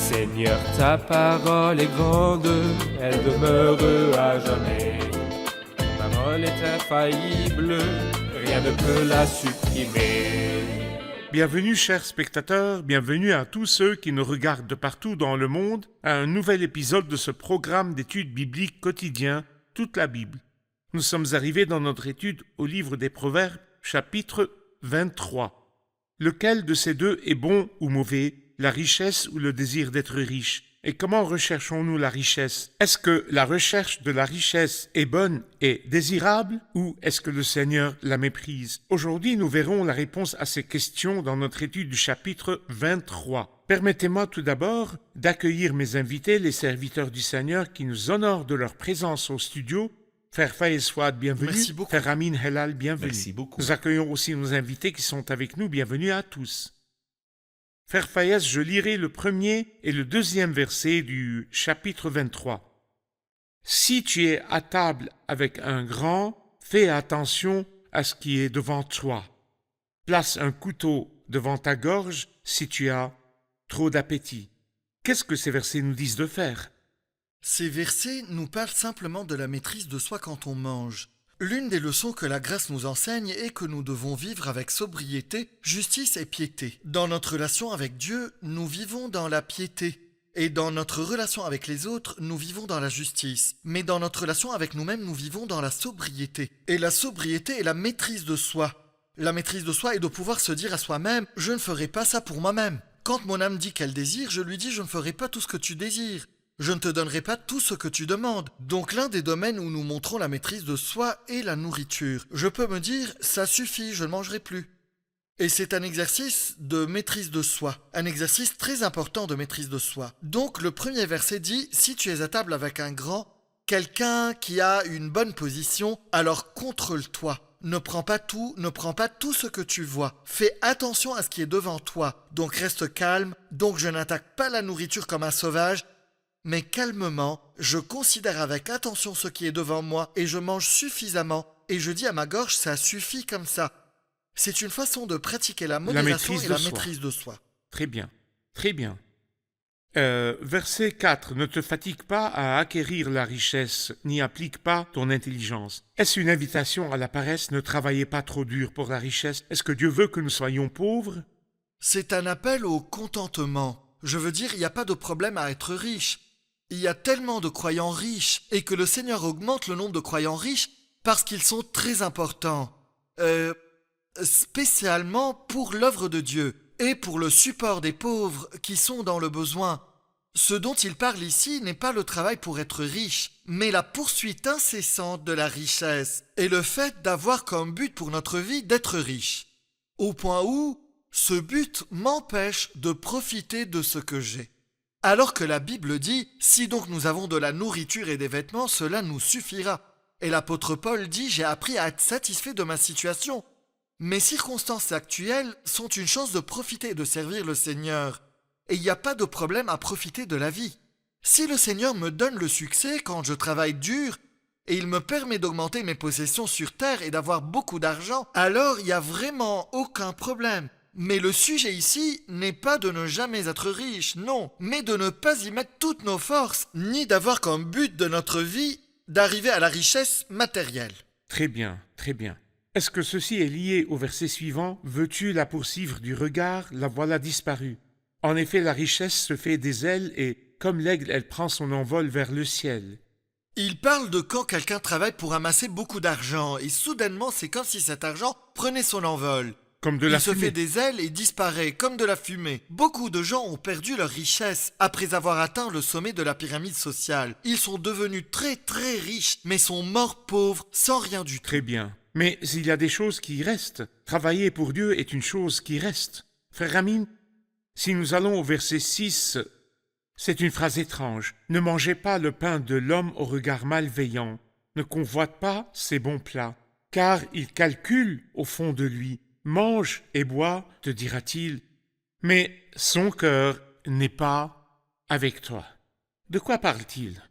Seigneur, ta parole est grande, elle demeure à jamais. Ta parole est infaillible, rien ne peut la supprimer. Bienvenue chers spectateurs, bienvenue à tous ceux qui nous regardent de partout dans le monde à un nouvel épisode de ce programme d'études bibliques quotidien, toute la Bible. Nous sommes arrivés dans notre étude au livre des Proverbes, chapitre 23. Lequel de ces deux est bon ou mauvais, la richesse ou le désir d'être riche? Et comment recherchons-nous la richesse? Est-ce que la recherche de la richesse est bonne et désirable ou est-ce que le Seigneur la méprise? Aujourd'hui, nous verrons la réponse à ces questions dans notre étude du chapitre 23. Permettez-moi tout d'abord d'accueillir mes invités, les serviteurs du Seigneur qui nous honorent de leur présence au studio. Frère Fayez Fouad, bienvenue. Merci beaucoup. Frère Amin Helal, bienvenue. Merci beaucoup. Nous accueillons aussi nos invités qui sont avec nous. Bienvenue à tous. Frère Fayez, je lirai le premier et le deuxième verset du chapitre 23. Si tu es à table avec un grand, fais attention à ce qui est devant toi. Place un couteau devant ta gorge si tu as trop d'appétit. Qu'est-ce que ces versets nous disent de faire? Ces versets nous parlent simplement de la maîtrise de soi quand on mange. L'une des leçons que la grâce nous enseigne est que nous devons vivre avec sobriété, justice et piété. Dans notre relation avec Dieu, nous vivons dans la piété. Et dans notre relation avec les autres, nous vivons dans la justice. Mais dans notre relation avec nous-mêmes, nous vivons dans la sobriété. Et la sobriété est la maîtrise de soi. La maîtrise de soi est de pouvoir se dire à soi-même « Je ne ferai pas ça pour moi-même ». Quand mon âme dit qu'elle désire, je lui dis « Je ne ferai pas tout ce que tu désires ». Je ne te donnerai pas tout ce que tu demandes. Donc l'un des domaines où nous montrons la maîtrise de soi est la nourriture. Je peux me dire, ça suffit, je ne mangerai plus. Et c'est un exercice de maîtrise de soi, un exercice très important de maîtrise de soi. Donc le premier verset dit, si tu es à table avec un grand, quelqu'un qui a une bonne position, alors contrôle-toi. Ne prends pas tout ce que tu vois. Fais attention à ce qui est devant toi. Donc reste calme, donc je n'attaque pas la nourriture comme un sauvage, mais calmement, je considère avec attention ce qui est devant moi et je mange suffisamment. Et je dis à ma gorge, ça suffit comme ça. C'est une façon de pratiquer la modération et la maîtrise de soi. Très bien, très bien. Verset 4. Ne te fatigue pas à acquérir la richesse, n'y applique pas ton intelligence. Est-ce une invitation à la paresse? Ne travaillez pas trop dur pour la richesse. Est-ce que Dieu veut que nous soyons pauvres? C'est un appel au contentement. Je veux dire, il n'y a pas de problème à être riche. Il y a tellement de croyants riches et que le Seigneur augmente le nombre de croyants riches parce qu'ils sont très importants. Spécialement pour l'œuvre de Dieu et pour le support des pauvres qui sont dans le besoin. Ce dont il parle ici n'est pas le travail pour être riche, mais la poursuite incessante de la richesse et le fait d'avoir comme but pour notre vie d'être riche. Au point où ce but m'empêche de profiter de ce que j'ai. Alors que la Bible dit, si donc nous avons de la nourriture et des vêtements, cela nous suffira. Et l'apôtre Paul dit, j'ai appris à être satisfait de ma situation. Mes circonstances actuelles sont une chance de profiter et de servir le Seigneur. Et il n'y a pas de problème à profiter de la vie. Si le Seigneur me donne le succès quand je travaille dur, et il me permet d'augmenter mes possessions sur terre et d'avoir beaucoup d'argent, alors il n'y a vraiment aucun problème. Mais le sujet ici n'est pas de ne jamais être riche, non, mais de ne pas y mettre toutes nos forces, ni d'avoir comme but de notre vie d'arriver à la richesse matérielle. Très bien, très bien. Est-ce que ceci est lié au verset suivant? Veux-tu la poursuivre du regard? La voilà disparue. En effet, la richesse se fait des ailes et, comme l'aigle, elle prend son envol vers le ciel. Il parle de quand quelqu'un travaille pour amasser beaucoup d'argent, et soudainement c'est comme si cet argent prenait son envol. Comme de la Il se fumée. fait des ailes et disparaît, comme de la fumée. Beaucoup de gens ont perdu leur richesse après avoir atteint le sommet de la pyramide sociale. Ils sont devenus très très riches, mais sont morts pauvres, sans rien du tout. Très bien. Mais il y a des choses qui restent. Travailler pour Dieu est une chose qui reste. Frère Amin, si nous allons au verset 6, c'est une phrase étrange. Ne mangez pas le pain de l'homme au regard malveillant. Ne convoite pas ses bons plats, car il calcule au fond de lui. Mange et bois, te dira-t-il, mais son cœur n'est pas avec toi. De quoi parle-t-il?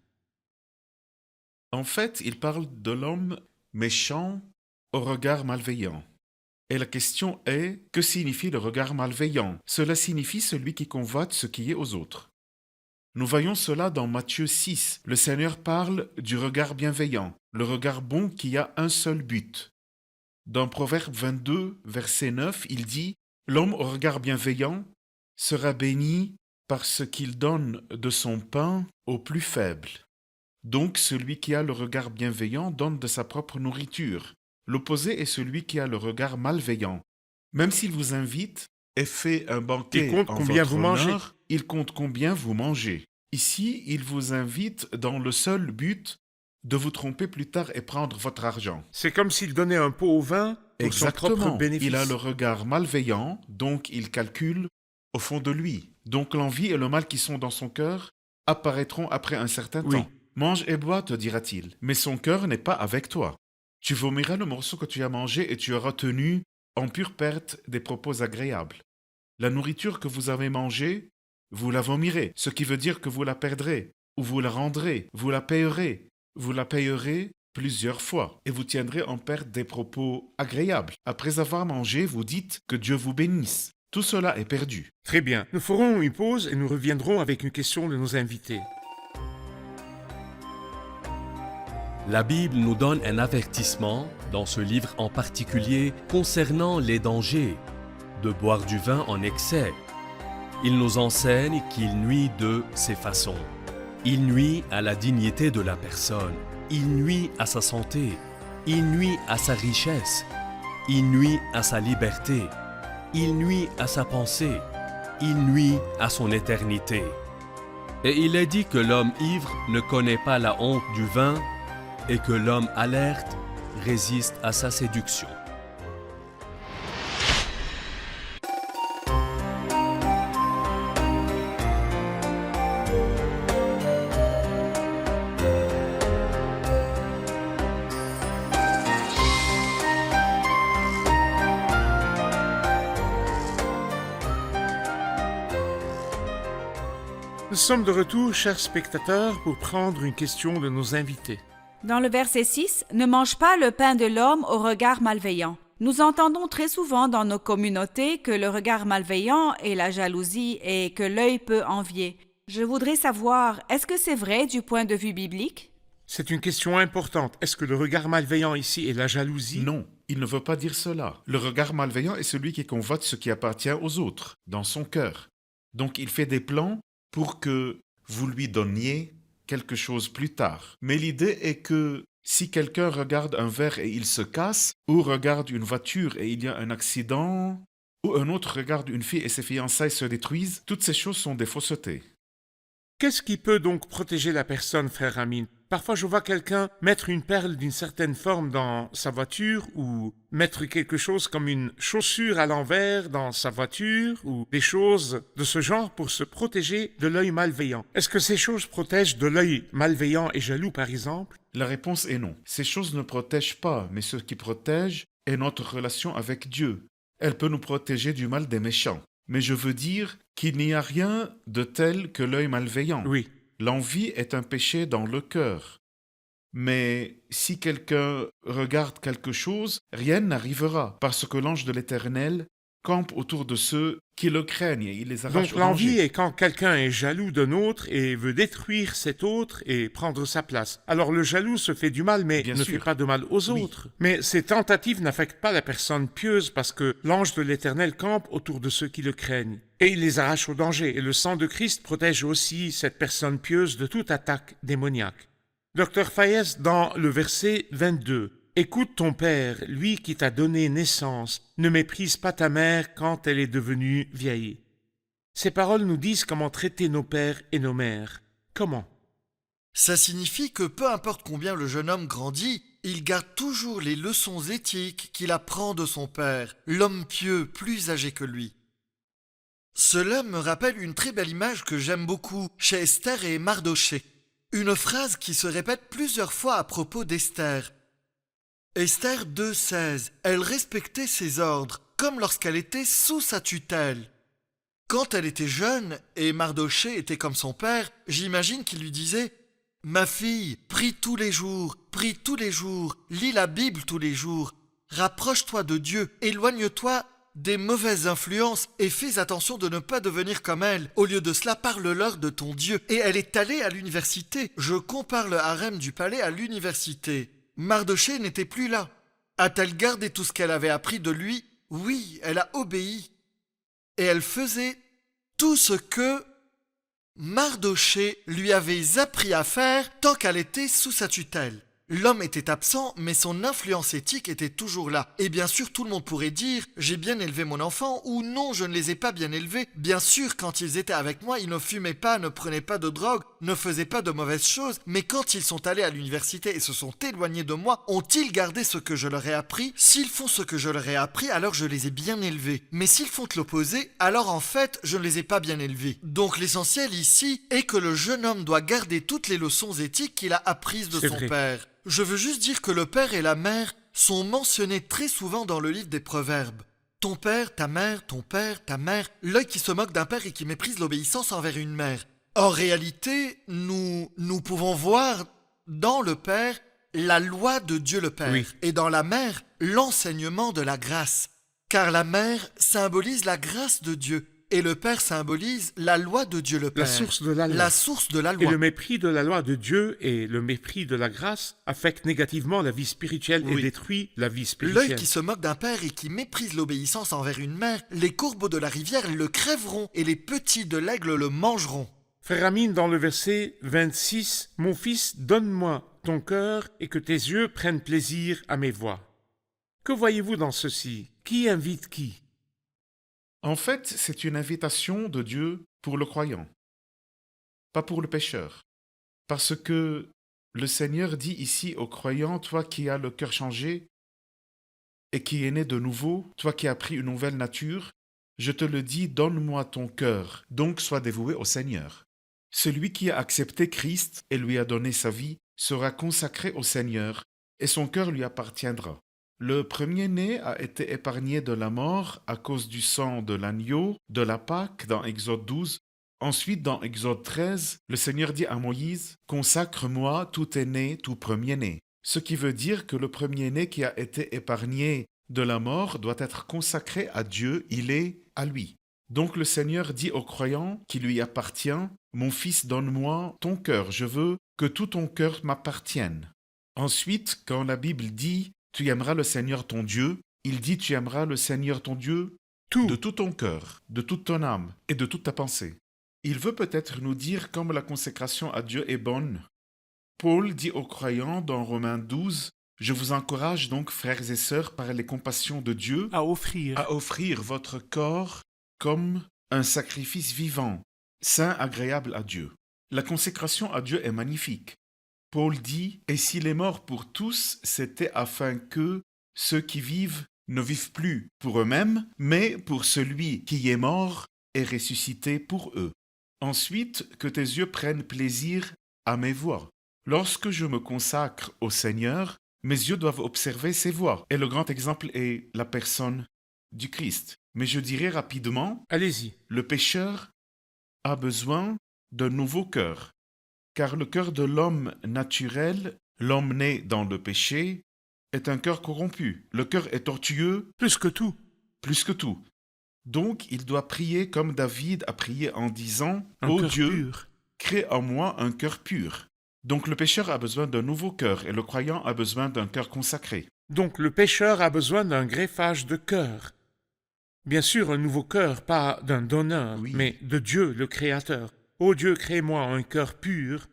En fait, il parle de l'homme méchant au regard malveillant. Et la question est, que signifie le regard malveillant? Cela signifie celui qui convoite ce qui est aux autres. Nous voyons cela dans Matthieu 6. Le Seigneur parle du regard bienveillant, le regard bon qui a un seul but. Dans Proverbe 22, verset 9, il dit « L'homme au regard bienveillant sera béni parce qu'il donne de son pain aux plus faibles. » Donc celui qui a le regard bienveillant donne de sa propre nourriture. L'opposé est celui qui a le regard malveillant. Même s'il vous invite et fait un banquet Il compte en combien votre vous mangez. honneur, il compte combien vous mangez. Ici, il vous invite dans le seul but de vous tromper plus tard et prendre votre argent. C'est comme s'il donnait un pot au vin pour son propre bénéfice. Il a le regard malveillant, donc il calcule au fond de lui. Donc l'envie et le mal qui sont dans son cœur apparaîtront après un certain Oui. temps. Mange et bois, te dira-t-il, mais son cœur n'est pas avec toi. Tu vomiras le morceau que tu as mangé et tu auras tenu en pure perte des propos agréables. La nourriture que vous avez mangée, vous la vomirez, ce qui veut dire que vous la perdrez, ou vous la rendrez, vous la payerez. Vous la payerez plusieurs fois et vous tiendrez en perte des propos agréables. Après avoir mangé, vous dites que Dieu vous bénisse. Tout cela est perdu. Très bien. Nous ferons une pause et nous reviendrons avec une question de nos invités. La Bible nous donne un avertissement, dans ce livre en particulier, concernant les dangers de boire du vin en excès. Il nous enseigne qu'il nuit de ces façons. Il nuit à la dignité de la personne, il nuit à sa santé, il nuit à sa richesse, il nuit à sa liberté, il nuit à sa pensée, il nuit à son éternité. Et il est dit que l'homme ivre ne connaît pas la honte du vin et que l'homme alerte résiste à sa séduction. Nous sommes de retour, chers spectateurs, pour prendre une question de nos invités. Dans le verset 6, « Ne mange pas le pain de l'homme au regard malveillant ». Nous entendons très souvent dans nos communautés que le regard malveillant est la jalousie et que l'œil peut envier. Je voudrais savoir, est-ce que c'est vrai du point de vue biblique? C'est une question importante. Est-ce que le regard malveillant ici est la jalousie? Non, il ne veut pas dire cela. Le regard malveillant est celui qui convoite ce qui appartient aux autres, dans son cœur. Donc il fait des plans pour que vous lui donniez quelque chose plus tard. Mais l'idée est que si quelqu'un regarde un verre et il se casse, ou regarde une voiture et il y a un accident, ou un autre regarde une fille et ses fiançailles se détruisent, toutes ces choses sont des faussetés. Qu'est-ce qui peut donc protéger la personne, frère Amine? Parfois, je vois quelqu'un mettre une perle d'une certaine forme dans sa voiture ou mettre quelque chose comme une chaussure à l'envers dans sa voiture ou des choses de ce genre pour se protéger de l'œil malveillant. Est-ce que ces choses protègent de l'œil malveillant et jaloux, par exemple? La réponse est non. Ces choses ne protègent pas, mais ce qui protège est notre relation avec Dieu. Elle peut nous protéger du mal des méchants. Mais je veux dire qu'il n'y a rien de tel que l'œil malveillant. Oui. L'envie est un péché dans le cœur. Mais si quelqu'un regarde quelque chose, rien n'arrivera, parce que l'ange de l'Éternel campe autour de ceux qui le craignent et il les arrache Donc au l'envie danger. est quand quelqu'un est jaloux d'un autre et veut détruire cet autre et prendre sa place. Alors le jaloux se fait du mal, mais Bien ne sûr. fait pas de mal aux Oui. autres. Mais ces tentatives n'affectent pas la personne pieuse parce que l'ange de l'Éternel campe autour de ceux qui le craignent. Et il les arrache au danger. Et le sang de Christ protège aussi cette personne pieuse de toute attaque démoniaque. Docteur Fayez, dans le verset 22, « Écoute ton père, lui qui t'a donné naissance, ne méprise pas ta mère quand elle est devenue vieille. » Ces paroles nous disent comment traiter nos pères et nos mères. Comment? Ça signifie que peu importe combien le jeune homme grandit, il garde toujours les leçons éthiques qu'il apprend de son père, l'homme pieux plus âgé que lui. Cela me rappelle une très belle image que j'aime beaucoup chez Esther et Mardochée. Une phrase qui se répète plusieurs fois à propos d'Esther. Esther 2,16. Elle respectait ses ordres, comme lorsqu'elle était sous sa tutelle. Quand elle était jeune, et Mardochée était comme son père, j'imagine qu'il lui disait « Ma fille, prie tous les jours, lis la Bible tous les jours, rapproche-toi de Dieu, éloigne-toi des mauvaises influences et fais attention de ne pas devenir comme elle. Au lieu de cela, parle-leur de ton Dieu. Et elle est allée à l'université. Je compare le harem du palais à l'université. Mardochée n'était plus là. A-t-elle gardé tout ce qu'elle avait appris de lui? Oui, elle a obéi. Et elle faisait tout ce que Mardochée lui avait appris à faire tant qu'elle était sous sa tutelle. L'homme était absent, mais son influence éthique était toujours là. Et bien sûr, tout le monde pourrait dire « j'ai bien élevé mon enfant » ou « non, je ne les ai pas bien élevés ». Bien sûr, quand ils étaient avec moi, ils ne fumaient pas, ne prenaient pas de drogue, ne faisaient pas de mauvaises choses. Mais quand ils sont allés à l'université et se sont éloignés de moi, ont-ils gardé ce que je leur ai appris? S'ils font ce que je leur ai appris, alors je les ai bien élevés. Mais s'ils font l'opposé, alors en fait, je ne les ai pas bien élevés. Donc l'essentiel ici est que le jeune homme doit garder toutes les leçons éthiques qu'il a apprises de C'est son vrai. père. Je veux juste dire que le père et la mère sont mentionnés très souvent dans le livre des Proverbes. Ton père, ta mère, l'œil qui se moque d'un père et qui méprise l'obéissance envers une mère. En réalité, nous pouvons voir dans le père la loi de Dieu le Père Oui. et dans la mère l'enseignement de la grâce. Car la mère symbolise la grâce de Dieu et le père symbolise la loi de Dieu le Père. La source de la loi. La source de la Et loi. le mépris de la loi de Dieu et le mépris de la grâce affectent négativement la vie spirituelle et Oui. détruit la vie spirituelle. L'œil qui se moque d'un père et qui méprise l'obéissance envers une mère, les courbeaux de la rivière le crèveront et les petits de l'aigle le mangeront. Frère Amine, dans le verset 26, « Mon fils, donne-moi ton cœur et que tes yeux prennent plaisir à mes voix. » Que voyez-vous dans ceci? Qui invite qui? En fait, c'est une invitation de Dieu pour le croyant, pas pour le pécheur. Parce que le Seigneur dit ici au croyant, toi qui as le cœur changé et qui es né de nouveau, toi qui as pris une nouvelle nature, je te le dis, donne-moi ton cœur, donc sois dévoué au Seigneur. Celui qui a accepté Christ et lui a donné sa vie sera consacré au Seigneur, et son cœur lui appartiendra. Le premier-né a été épargné de la mort à cause du sang de l'agneau, de la Pâque dans Exode 12. Ensuite, dans Exode 13, le Seigneur dit à Moïse, « Consacre-moi tout aîné, tout premier-né ». Ce qui veut dire que le premier-né qui a été épargné de la mort doit être consacré à Dieu, il est à lui. Donc le Seigneur dit au croyant qui lui appartient, « Mon fils, donne-moi ton cœur, je veux que tout ton cœur m'appartienne ». Ensuite, quand la Bible dit « Tu aimeras le Seigneur ton Dieu », il dit « Tu aimeras le Seigneur ton Dieu Tout. de tout ton cœur, de toute ton âme et de toute ta pensée ». Il veut peut-être nous dire comme la consécration à Dieu est bonne. Paul dit aux croyants dans Romains 12, « Je vous encourage donc, frères et sœurs, par les compassions de Dieu, À offrir. à offrir votre corps comme un sacrifice vivant, saint, agréable à Dieu. » La consécration à Dieu est magnifique. Paul dit, « Et s'il est mort pour tous, c'était afin que ceux qui vivent ne vivent plus pour eux-mêmes, mais pour celui qui est mort et ressuscité pour eux. » Ensuite, que tes yeux prennent plaisir à mes voies. Lorsque je me consacre au Seigneur, mes yeux doivent observer ses voies. Et le grand exemple est la personne du Christ. Mais je dirais rapidement, Allez-y. le pécheur a besoin d'un nouveau cœur. Car le cœur de l'homme naturel, l'homme né dans le péché, est un cœur corrompu. Le cœur est tortueux Plus que tout. plus que tout. Donc, il doit prier comme David a prié en disant « Un Ô cœur Dieu, pur. crée en moi un cœur pur. » Donc, le pécheur a besoin d'un nouveau cœur et le croyant a besoin d'un cœur consacré. Donc le pécheur a besoin d'un greffage de cœur. Bien sûr, un nouveau cœur, pas d'un donneur, Oui. mais de Dieu, le Créateur. Ô Dieu, crée-moi un cœur pur.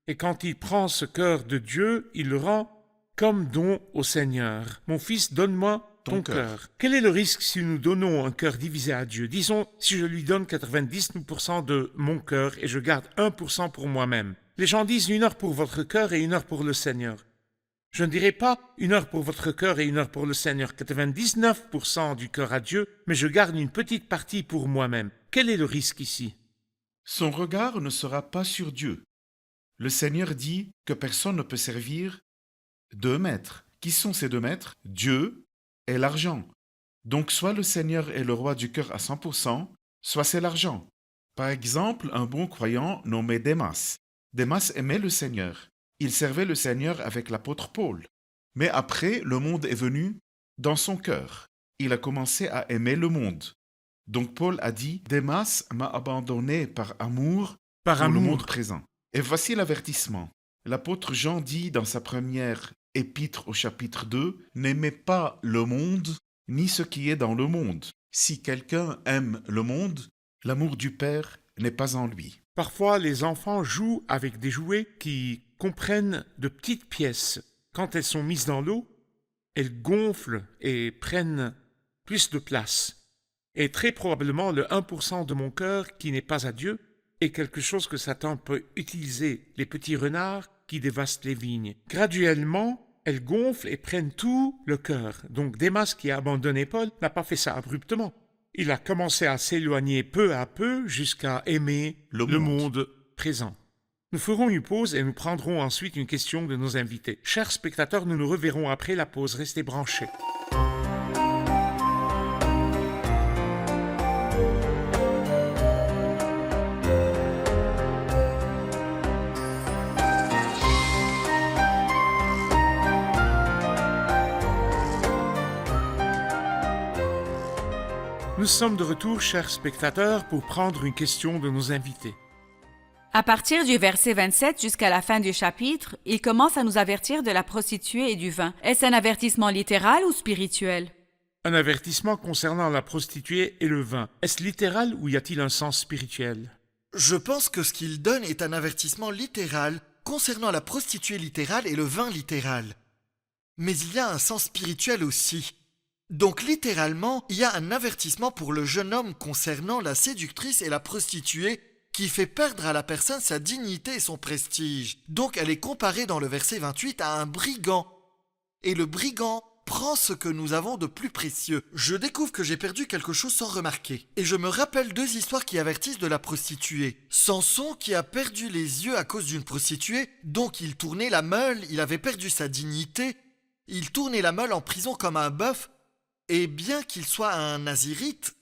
Et quand il prend ce cœur de Dieu, il le rend comme don au Seigneur. Mon fils, donne-moi ton Ton cœur. cœur. Quel est le risque si nous donnons un cœur divisé à Dieu? Disons, si je lui donne 90% de mon cœur et je garde 1% pour moi-même. Les gens disent 1 heure pour votre cœur et 1 heure pour le Seigneur. Je ne dirai pas 1 heure pour votre cœur et 1 heure pour le Seigneur, 99% du cœur à Dieu, mais je garde une petite partie pour moi-même. Quel est le risque ici? Son regard ne sera pas sur Dieu. Le Seigneur dit que personne ne peut servir 2 maîtres. Qui sont ces 2 maîtres? Dieu et l'argent. Donc soit le Seigneur est le roi du cœur à 100%, soit c'est l'argent. Par exemple, un bon croyant nommé Démas. Démas aimait le Seigneur. Il servait le Seigneur avec l'apôtre Paul. Mais après, le monde est venu dans son cœur. il a commencé à aimer le monde. Donc Paul a dit « Démas m'a abandonné par amour Par pour le amour. monde présent ». Et voici l'avertissement. L'apôtre Jean dit dans sa première épître au chapitre 2 « N'aimez pas le monde, ni ce qui est dans le monde. Si quelqu'un aime le monde, l'amour du Père n'est pas en lui. » Parfois, les enfants jouent avec des jouets qui comprennent de petites pièces. Quand elles sont mises dans l'eau, elles gonflent et prennent plus de place. Et très probablement, le 1% de mon cœur qui n'est pas à Dieu est quelque chose que Satan peut utiliser, les petits renards qui dévastent les vignes. Graduellement, elles gonflent et prennent tout le cœur. Donc Démas, qui a abandonné Paul, n'a pas fait ça abruptement. Il a commencé à s'éloigner peu à peu jusqu'à aimer Le le monde. monde présent. Nous ferons une pause et nous prendrons ensuite une question de nos invités. Chers spectateurs, nous nous reverrons après la pause. Restez branchés. Nous sommes de retour, chers spectateurs, pour prendre une question de nos invités. À partir du verset 27 jusqu'à la fin du chapitre, il commence à nous avertir de la prostituée et du vin. Est-ce un avertissement littéral ou spirituel? Un avertissement concernant la prostituée et le vin. Est-ce littéral ou y a-t-il un sens spirituel? Je pense que ce qu'il donne est un avertissement littéral concernant la prostituée littérale et le vin littéral. Mais il y a un sens spirituel aussi. Donc littéralement, il y a un avertissement pour le jeune homme concernant la séductrice et la prostituée qui fait perdre à la personne sa dignité et son prestige. Donc elle est comparée dans le verset 28 à un brigand. Et le brigand prend ce que nous avons de plus précieux. Je découvre que j'ai perdu quelque chose sans remarquer. Et je me rappelle deux histoires qui avertissent de la prostituée. Samson qui a perdu les yeux à cause d'une prostituée, donc il tournait la meule, il avait perdu sa dignité, il tournait la meule en prison comme un bœuf, et bien qu'il soit un nazirite,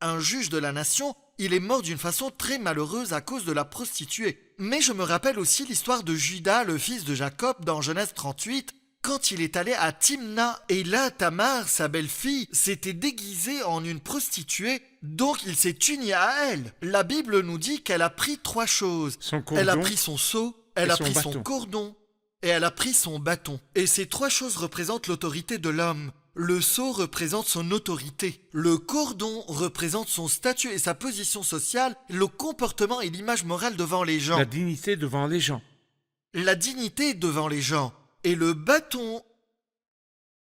un juge de la nation, il est mort d'une façon très malheureuse à cause de la prostituée. Mais je me rappelle aussi l'histoire de Judas, le fils de Jacob, dans Genèse 38, quand il est allé à Timna, et là Tamar, sa belle-fille, s'était déguisée en une prostituée, donc il s'est uni à elle. La Bible nous dit qu'elle a pris trois choses. Son cordon, Elle a pris son seau, elle et a son pris bâton. son cordon, et elle a pris son bâton. Et ces trois choses représentent l'autorité de l'homme. Le sceau représente son autorité. Le cordon représente son statut et sa position sociale, le comportement et l'image morale devant les gens. la dignité devant les gens. La dignité devant les gens. Et le bâton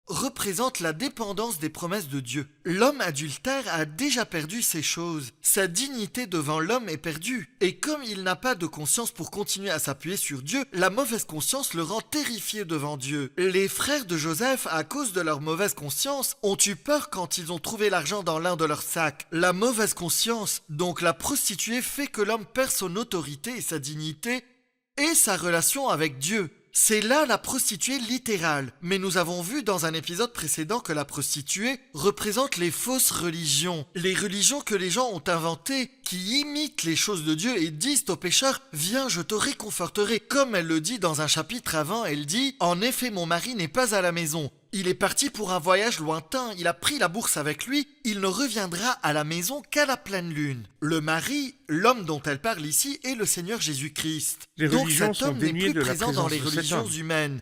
représente la dépendance des promesses de Dieu. L'homme adultère a déjà perdu ces choses. Sa dignité devant l'homme est perdue. Et comme il n'a pas de conscience pour continuer à s'appuyer sur Dieu, la mauvaise conscience le rend terrifié devant Dieu. Les frères de Joseph, à cause de leur mauvaise conscience, ont eu peur quand ils ont trouvé l'argent dans l'un de leurs sacs. La mauvaise conscience, donc la prostituée, fait que l'homme perd son autorité et sa dignité et sa relation avec Dieu. C'est là la prostituée littérale. Mais nous avons vu dans un épisode précédent que la prostituée représente les fausses religions. Les religions que les gens ont inventées, qui imitent les choses de Dieu et disent aux pécheurs « Viens, je te réconforterai ». Comme elle le dit dans un chapitre avant, elle dit « En effet, mon mari n'est pas à la maison. Il est parti pour un voyage lointain, il a pris la bourse avec lui, il ne reviendra à la maison qu'à la pleine lune. » Le mari, l'homme dont elle parle ici, est le Seigneur Jésus-Christ. Les Donc religions cet sont homme n'est dénuées plus de la présent dans présence les de cet religions homme. humaines.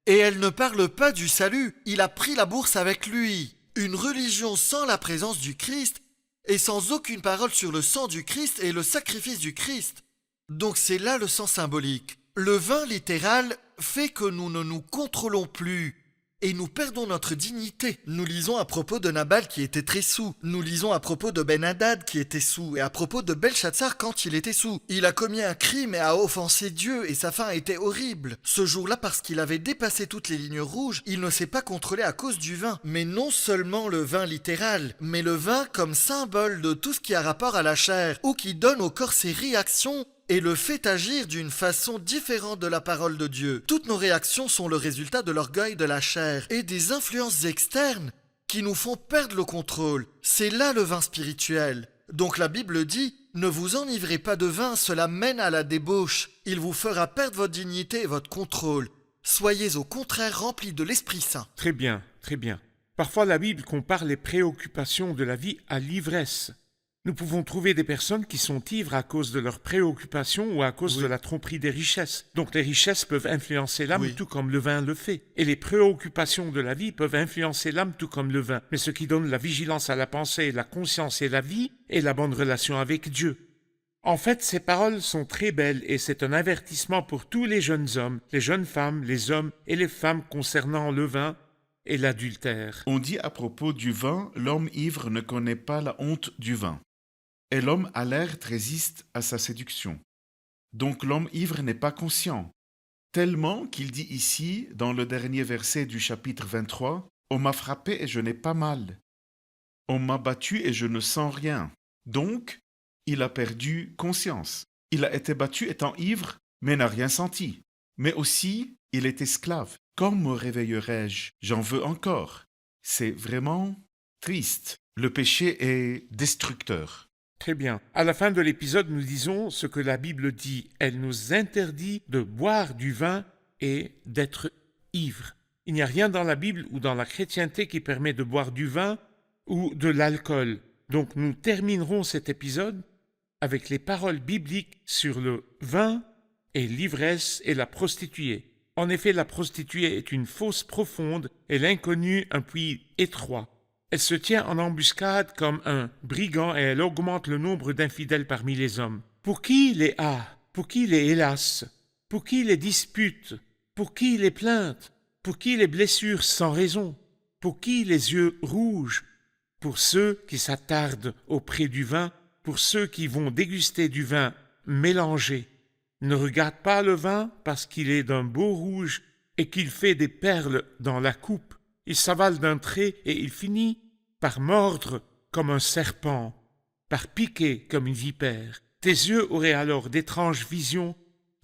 Et elle ne parle pas du salut, il a pris la bourse avec lui. Une religion sans la présence du Christ et sans aucune parole sur le sang du Christ et le sacrifice du Christ. Donc c'est là le sens symbolique. Le vin littéral fait que nous ne nous contrôlons plus et nous perdons notre dignité. Nous lisons à propos de Nabal qui était très saoul. Nous lisons à propos de Ben-Hadad qui était saoul et à propos de Belshazzar quand il était saoul. Il a commis un crime et a offensé Dieu et sa fin était horrible. Ce jour-là, parce qu'il avait dépassé toutes les lignes rouges, il ne s'est pas contrôlé à cause du vin. Mais non seulement le vin littéral, mais le vin comme symbole de tout ce qui a rapport à la chair ou qui donne au corps ses réactions et le fait agir d'une façon différente de la parole de Dieu. Toutes nos réactions sont le résultat de l'orgueil de la chair et des influences externes qui nous font perdre le contrôle. C'est là le vin spirituel. Donc la Bible dit « Ne vous enivrez pas de vin, cela mène à la débauche. Il vous fera perdre votre dignité et votre contrôle. Soyez au contraire remplis de l'Esprit Saint. » Très bien, très bien. Parfois, la Bible compare les préoccupations de la vie à l'ivresse. Nous pouvons trouver des personnes qui sont ivres à cause de leurs préoccupations ou à cause de la tromperie des richesses. Donc les richesses peuvent influencer l'âme tout comme le vin le fait. Et les préoccupations de la vie peuvent influencer l'âme tout comme le vin. Mais ce qui donne la vigilance à la pensée, la conscience et la vie est la bonne relation avec Dieu. En fait, ces paroles sont très belles et c'est un avertissement pour tous les jeunes hommes, les jeunes femmes, les hommes et les femmes concernant le vin et l'adultère. On dit à propos du vin, l'homme ivre ne connaît pas la honte du vin. Et l'homme alerte résiste à sa séduction. Donc l'homme ivre n'est pas conscient. Tellement qu'il dit ici, dans le dernier verset du chapitre 23, « On m'a frappé et je n'ai pas mal. On m'a battu et je ne sens rien. » Donc, il a perdu conscience. Il a été battu étant ivre, mais n'a rien senti. Mais aussi, il est esclave. Quand me réveillerai-je? J'en veux encore. C'est vraiment triste. Le péché est destructeur. Très bien. À la fin de l'épisode, nous disons ce que la Bible dit. Elle nous interdit de boire du vin et d'être ivre. Il n'y a rien dans la Bible ou dans la chrétienté qui permet de boire du vin ou de l'alcool. Donc nous terminerons cet épisode avec les paroles bibliques sur le vin et l'ivresse et la prostituée. En effet, la prostituée est une fosse profonde et l'inconnu un puits étroit. Elle se tient en embuscade comme un brigand et elle augmente le nombre d'infidèles parmi les hommes. Pour qui les a? Pour qui les hélas? Pour qui les disputes? Pour qui les plaintes? Pour qui les blessures sans raison? Pour qui les yeux rouges? Pour ceux qui s'attardent auprès du vin, pour ceux qui vont déguster du vin mélangé. Ne regarde pas le vin parce qu'il est d'un beau rouge et qu'il fait des perles dans la coupe. Il s'avale d'un trait et il finit par mordre comme un serpent, par piquer comme une vipère. Tes yeux auraient alors d'étranges visions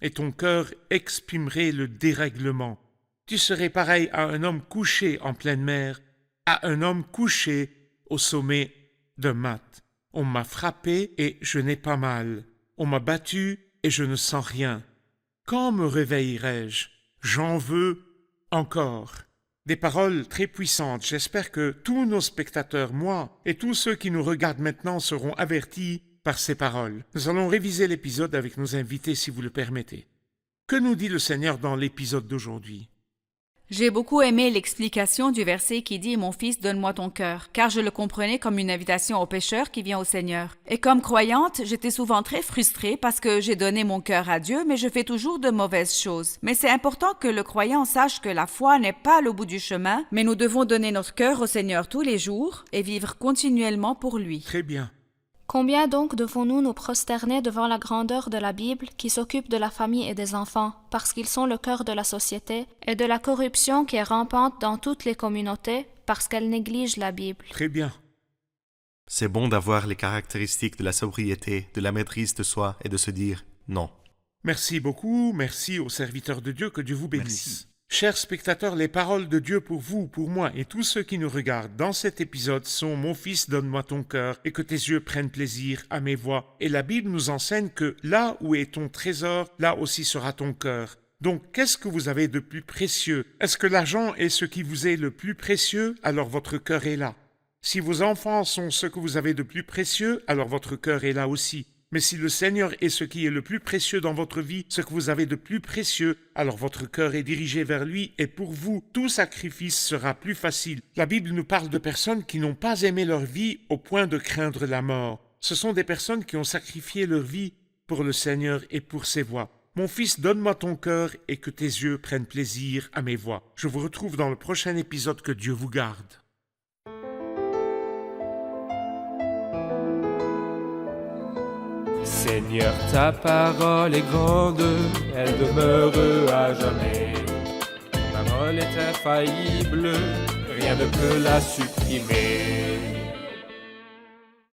et ton cœur exprimerait le dérèglement. Tu serais pareil à un homme couché en pleine mer, à un homme couché au sommet d'un mat. On m'a frappé et je n'ai pas mal. On m'a battu et je ne sens rien. Quand me réveillerai-je? J'en veux encore. Des paroles très puissantes. J'espère que tous nos spectateurs, moi et tous ceux qui nous regardent maintenant seront avertis par ces paroles. Nous allons réviser l'épisode avec nos invités si vous le permettez. Que nous dit le Seigneur dans l'épisode d'aujourd'hui? J'ai beaucoup aimé l'explication du verset qui dit « Mon fils, donne-moi ton cœur », car je le comprenais comme une invitation au pécheur qui vient au Seigneur. Et comme croyante, j'étais souvent très frustrée parce que j'ai donné mon cœur à Dieu, mais je fais toujours de mauvaises choses. Mais c'est important que le croyant sache que la foi n'est pas le bout du chemin, mais nous devons donner notre cœur au Seigneur tous les jours et vivre continuellement pour lui. Très bien. Combien donc devons-nous nous prosterner devant la grandeur de la Bible qui s'occupe de la famille et des enfants, parce qu'ils sont le cœur de la société, et de la corruption qui est rampante dans toutes les communautés, parce qu'elles négligent la Bible. Très bien. C'est bon d'avoir les caractéristiques de la sobriété, de la maîtrise de soi et de se dire non. Merci beaucoup, merci aux serviteurs de Dieu, que Dieu vous bénisse. Merci. Chers spectateurs, les paroles de Dieu pour vous, pour moi et tous ceux qui nous regardent dans cet épisode sont « Mon fils, donne-moi ton cœur et que tes yeux prennent plaisir à mes voix ». Et la Bible nous enseigne que là où est ton trésor, là aussi sera ton cœur. Donc, qu'est-ce que vous avez de plus précieux? Est-ce que l'argent est ce qui vous est le plus précieux? Alors votre cœur est là. Si vos enfants sont ce que vous avez de plus précieux, alors votre cœur est là aussi. Mais si le Seigneur est ce qui est le plus précieux dans votre vie, ce que vous avez de plus précieux, alors votre cœur est dirigé vers lui et pour vous, tout sacrifice sera plus facile. La Bible nous parle de personnes qui n'ont pas aimé leur vie au point de craindre la mort. Ce sont des personnes qui ont sacrifié leur vie pour le Seigneur et pour ses voies. Mon fils, donne-moi ton cœur et que tes yeux prennent plaisir à mes voies. Je vous retrouve dans le prochain épisode. Que Dieu vous garde. Seigneur, ta parole est grande, elle demeure à jamais. Ta parole est infaillible, rien ne peut la supprimer.